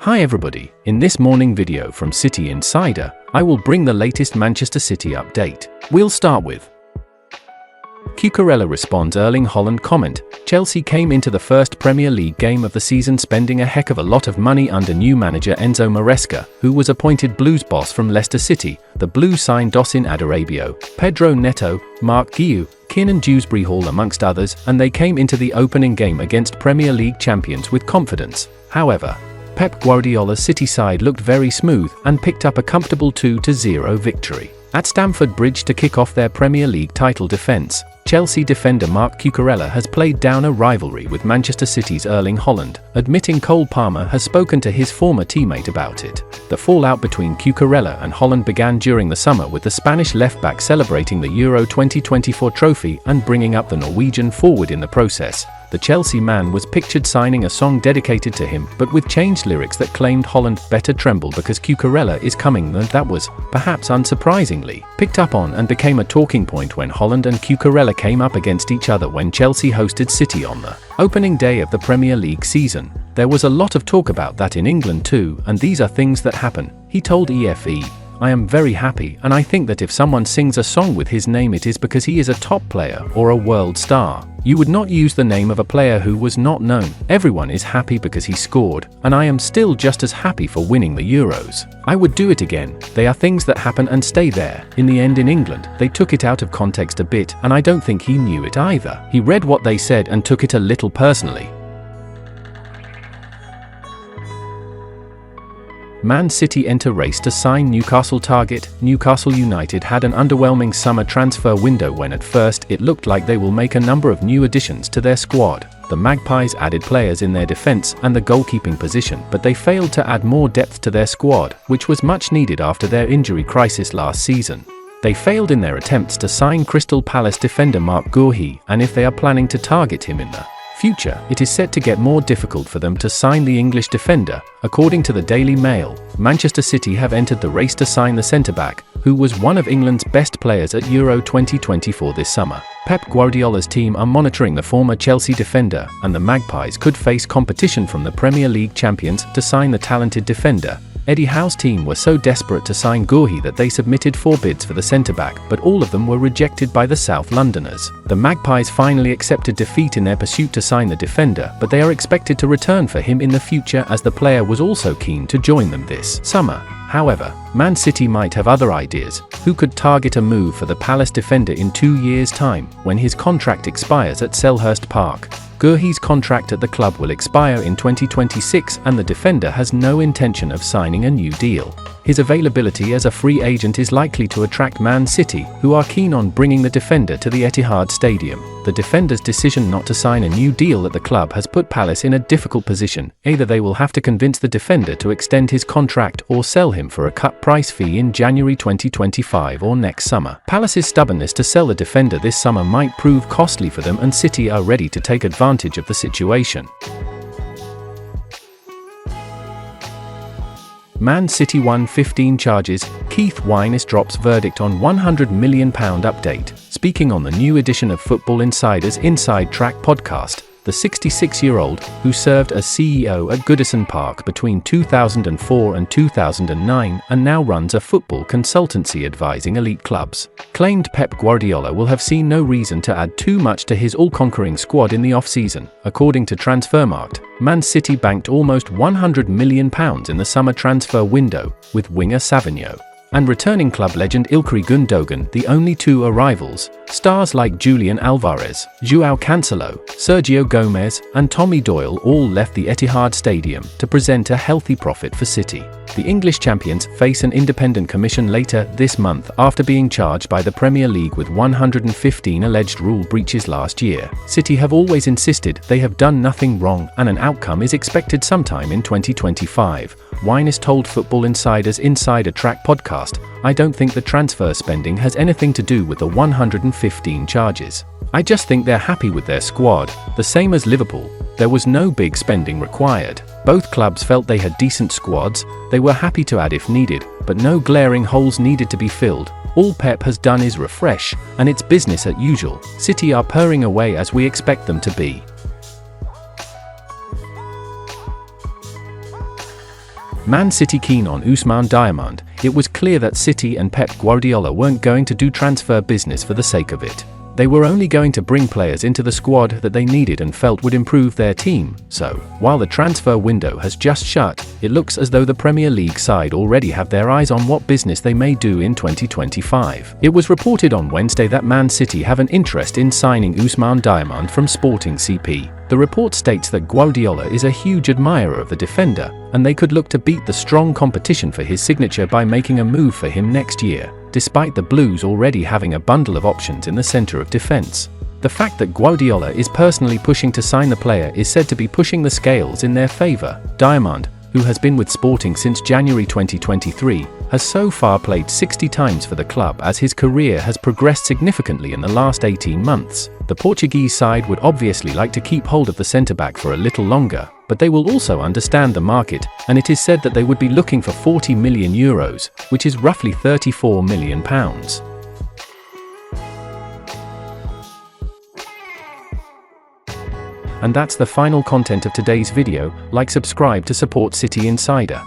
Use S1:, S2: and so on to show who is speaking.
S1: Hi everybody, in this morning video from City Insider, I will bring the latest Manchester City update. We'll start with Cucurella responds Erling Haaland comment. Chelsea came into the first Premier League game of the season spending a heck of a lot of money under new manager Enzo Maresca, who was appointed Blues boss from Leicester City. The Blues signed Ousmane Diomande, Pedro Neto, Mark Guiu, Kiernan Dewsbury Hall amongst others, and they came into the opening game against Premier League champions with confidence. However, Pep Guardiola's City side looked very smooth and picked up a comfortable 2-0 victory at Stamford Bridge to kick off their Premier League title defence. Chelsea defender Marc Cucurella has played down a rivalry with Manchester City's Erling Haaland, admitting Cole Palmer has spoken to his former teammate about it. The fallout between Cucurella and Haaland began during the summer with the Spanish left-back celebrating the Euro 2024 trophy and bringing up the Norwegian forward in the process. The Chelsea man was pictured signing a song dedicated to him, but with changed lyrics that claimed Haaland better tremble because Cucurella is coming. That was, perhaps unsurprisingly, picked up on and became a talking point when Haaland and Cucurella came up against each other when Chelsea hosted City on the opening day of the Premier League season. There was a lot of talk about that in England too, and these are things that happen, he told EFE. I am very happy, and I think that if someone sings a song with his name it is because he is a top player or a world star. You would not use the name of a player who was not known. Everyone is happy because he scored, and I am still just as happy for winning the Euros. I would do it again. They are things that happen and stay there. In the end in England, they took it out of context a bit, and I don't think he knew it either. He read what they said and took it a little personally. Man City enter race to sign Newcastle target. Newcastle United had an underwhelming summer transfer window when at first it looked like they will make a number of new additions to their squad. The Magpies added players in their defence and the goalkeeping position, but they failed to add more depth to their squad, which was much needed after their injury crisis last season. They failed in their attempts to sign Crystal Palace defender Mark Guiu, and if they are planning to target him in the future, it is set to get more difficult for them to sign the English defender. According to the Daily Mail, Manchester City have entered the race to sign the centre-back, who was one of England's best players at Euro 2024 this summer. Pep Guardiola's team are monitoring the former Chelsea defender, and the Magpies could face competition from the Premier League champions to sign the talented defender. Eddie Howe's team were so desperate to sign Guiu that they submitted 4 bids for the centre-back, but all of them were rejected by the South Londoners. The Magpies finally accepted defeat in their pursuit to sign the defender, but they are expected to return for him in the future as the player was also keen to join them this summer. However, Man City might have other ideas. Who could target a move for the Palace defender in 2 years' time, when his contract expires at Selhurst Park? Guiu's contract at the club will expire in 2026 and the defender has no intention of signing a new deal. His availability as a free agent is likely to attract Man City, who are keen on bringing the defender to the Etihad Stadium. The defender's decision not to sign a new deal at the club has put Palace in a difficult position. Either they will have to convince the defender to extend his contract or sell him for a cut price fee in January 2025 or next summer. Palace's stubbornness to sell the defender this summer might prove costly for them, and City are ready to take advantage of the situation. Man City won 15 charges. Keith Wyness drops verdict on £100 million update. Speaking on the new edition of Football Insider's Inside Track podcast, the 66-year-old, who served as CEO at Goodison Park between 2004 and 2009 and now runs a football consultancy advising elite clubs, claimed Pep Guardiola will have seen no reason to add too much to his all-conquering squad in the off-season. According to Transfermarkt, Man City banked almost £100 million in the summer transfer window, with winger Savinho and returning club legend Ilkay Gundogan the only 2 arrivals. Stars like Julian Alvarez, João Cancelo, Sergio Gomez, and Tommy Doyle all left the Etihad Stadium to present a healthy profit for City. The English champions face an independent commission later this month after being charged by the Premier League with 115 alleged rule breaches last year. City have always insisted they have done nothing wrong and an outcome is expected sometime in 2025. Wyness told Football Insider's Insider Track podcast, "I don't think the transfer spending has anything to do with the 115 charges. I just think they're happy with their squad, the same as Liverpool. There was no big spending required. Both clubs felt they had decent squads, they were happy to add if needed, but no glaring holes needed to be filled. All Pep has done is refresh, and it's business as usual. City are purring away as we expect them to be." Man City keen on Ousmane Diomande. It was clear that City and Pep Guardiola weren't going to do transfer business for the sake of it. They were only going to bring players into the squad that they needed and felt would improve their team. So, while the transfer window has just shut, it looks as though the Premier League side already have their eyes on what business they may do in 2025. It was reported on Wednesday that Man City have an interest in signing Ousmane Diomande from Sporting CP. The report states that Guardiola is a huge admirer of the defender, and they could look to beat the strong competition for his signature by making a move for him next year, despite the Blues already having a bundle of options in the centre of defence. The fact that Guardiola is personally pushing to sign the player is said to be pushing the scales in their favour. Diomande, who has been with Sporting since January 2023, has so far played 60 times for the club as his career has progressed significantly in the last 18 months. The Portuguese side would obviously like to keep hold of the centre-back for a little longer, but they will also understand the market, and it is said that they would be looking for €40 million, which is roughly £34 million. And that's the final content of today's video. Like, subscribe to support City Insider.